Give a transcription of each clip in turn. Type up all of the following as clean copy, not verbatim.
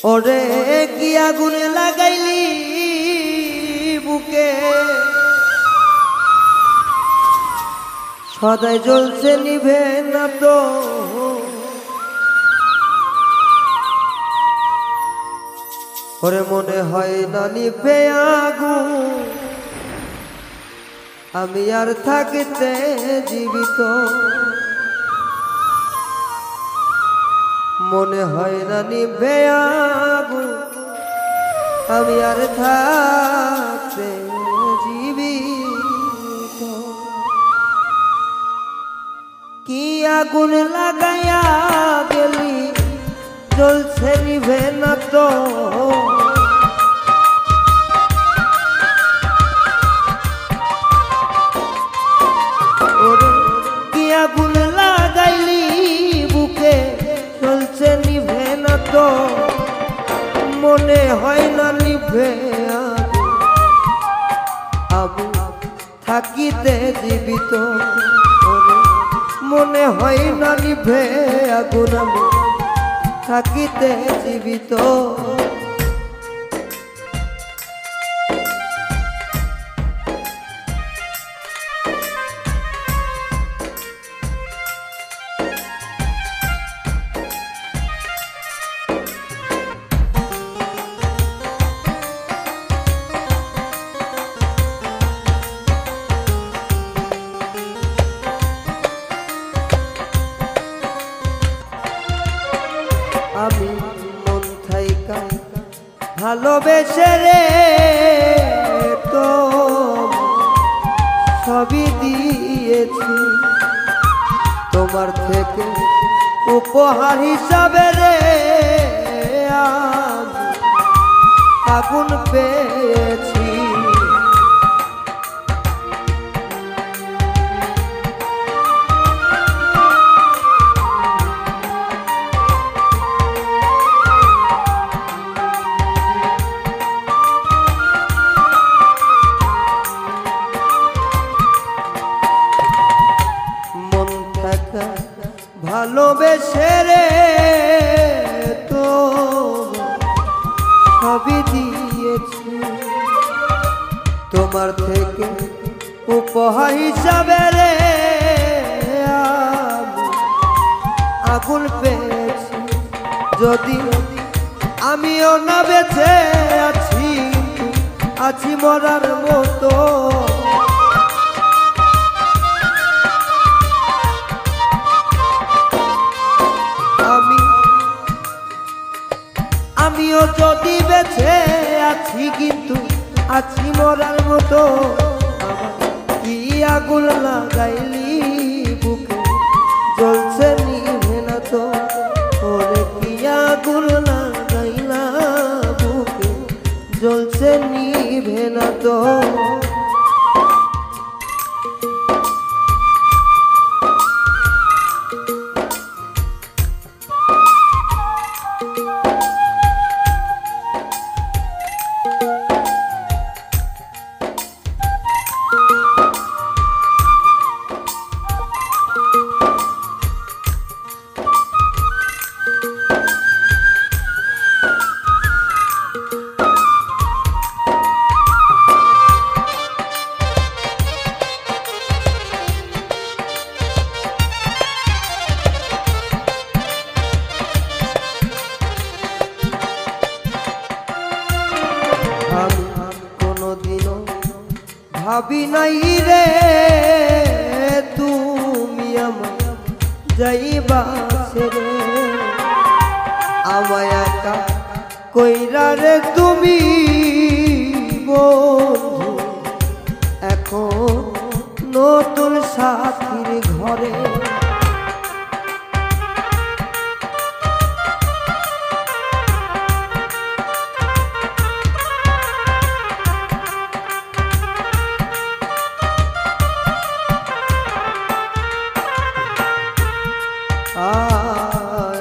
ওরে কি আগুন লাগাইলি বুকে, সদাই জ্বলছে নিভে না তো। ওরে মনে হয় না নিভে আগুন, আমি আর থাকিতে জীবিত। মনে হয় না নিভে আগুন, আমি আর থাকতে জীবিত। কি আগুন লাগাইয়া গেলি, জ্বলছে নিভে না তো। ওরে কি আগুন লাগাইলি বুকে, জ্বলছে নিভে না তো। মনে হয় না নিভে আগুন, আমি থাকিতে জীবিত। মনে হয় না নিভে আগুন, আমি থাকিতে জীবিত। আমি মন থাইকা ভালোবেসে রে তো সবই দিয়েছি, তোমার থেকে উপহার হিসাবে রে আমি আগুন পেয়েছি। ভালোবেসে রে তো সবই দিয়েছি, তোমার থেকে উপহার হিসাবে রে আমি আগুন পেয়েছি। যদি আমিও না বেঁচে আছি, আছি মরার মতো। আমিও যদি বেঁচে আছি, কিন্তু আছি মরার মতো। কি আগুন লাগাইলি বুকে, জ্বলছে নিভে না তো। ওরে কি আগুন লাগাইলা বুকে, জ্বলছে নিভে না তো। ভাবি নাই রে তুমি আমায় যাইবা ছেড়ে, আমায় একা কইরা রে তুমি বন্ধু। এখন নতুন সাথীর ঘরে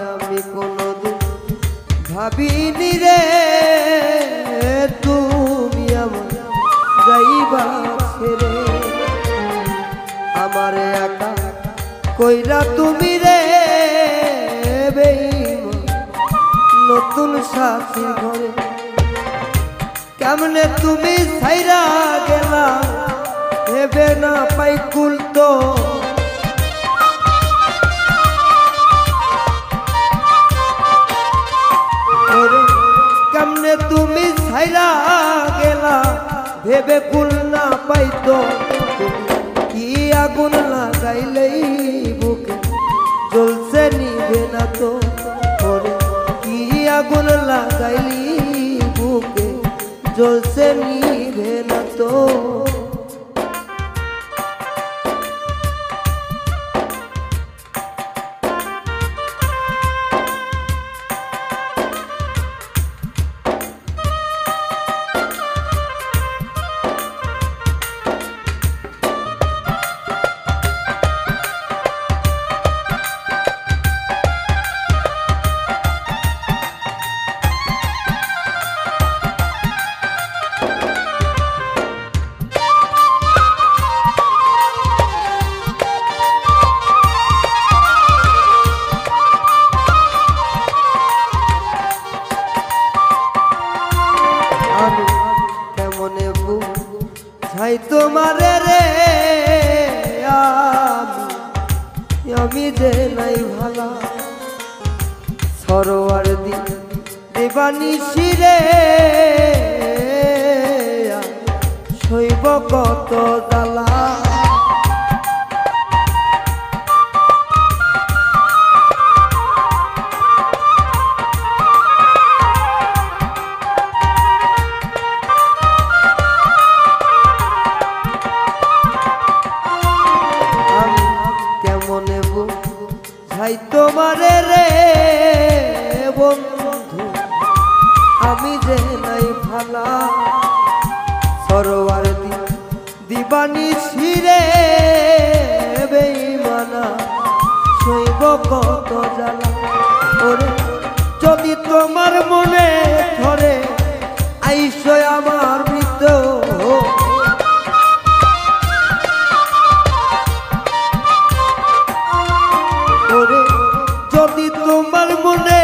আমি কোনদিন ভাবিনি রে তুমি আমার যাইবা ছেড়ে, আমার একা কইরা তুমি রে বেঈমান। নতুন সাথীর ঘরে কেমনে তুমি ছাইরা গেলা ভেবে না পাই কুল তো কেমনে তুমি ছাইরা গেলা ভেবে কুল না পাইতো কি আগুন লাগাইলেই বুকে জ্বলছে নিভে না তো কি আগুন লাগাইলি বুকে জ্বলছে নিভে না তো ভাই তোমারে রে আমি যে নাই ভালা সরোয়ার দেবানি শিরে শৈব কত জ্বালা ভাই তোমারে রে বন্ধু আমি যে নাই ভালা সরোয়ার দিবানি শিরে বেঈমানা শৈব কত জ্বালা ওরে যদি তোমার মনে ধরে আইসো আমার মৃত যদি তোমার মনে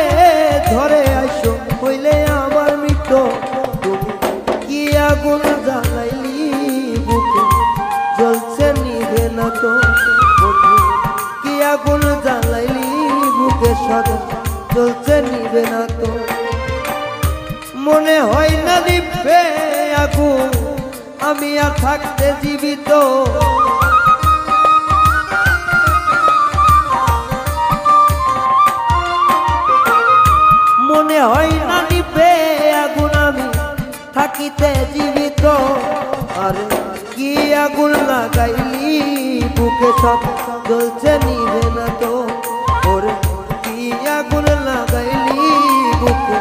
ধরে আসো হইলে আমার মৃত্যু কি আগুন জ্বালাইলি বুকে জ্বলছে নিভে না তো কি আগুন জ্বালাইলি বুকে সদা জ্বলছে নিভে না তো মনে হয় না নিভে আগুন আমি আর থাকতে জীবিত মনে হয় না নিভে আগুন আমি থাকিতে জীবিত আর কি আগুন লাগাইলি বুকে সব জ্বলছে নিভে না তো ওরে কি আগুন লাগাইলি বুকে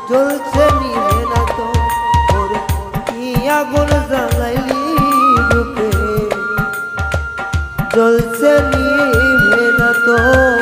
জ্বলছে নিভে না তো ওরে কি আগুন জ্বালাইলি বুকে জ্বলছে নিভে না তো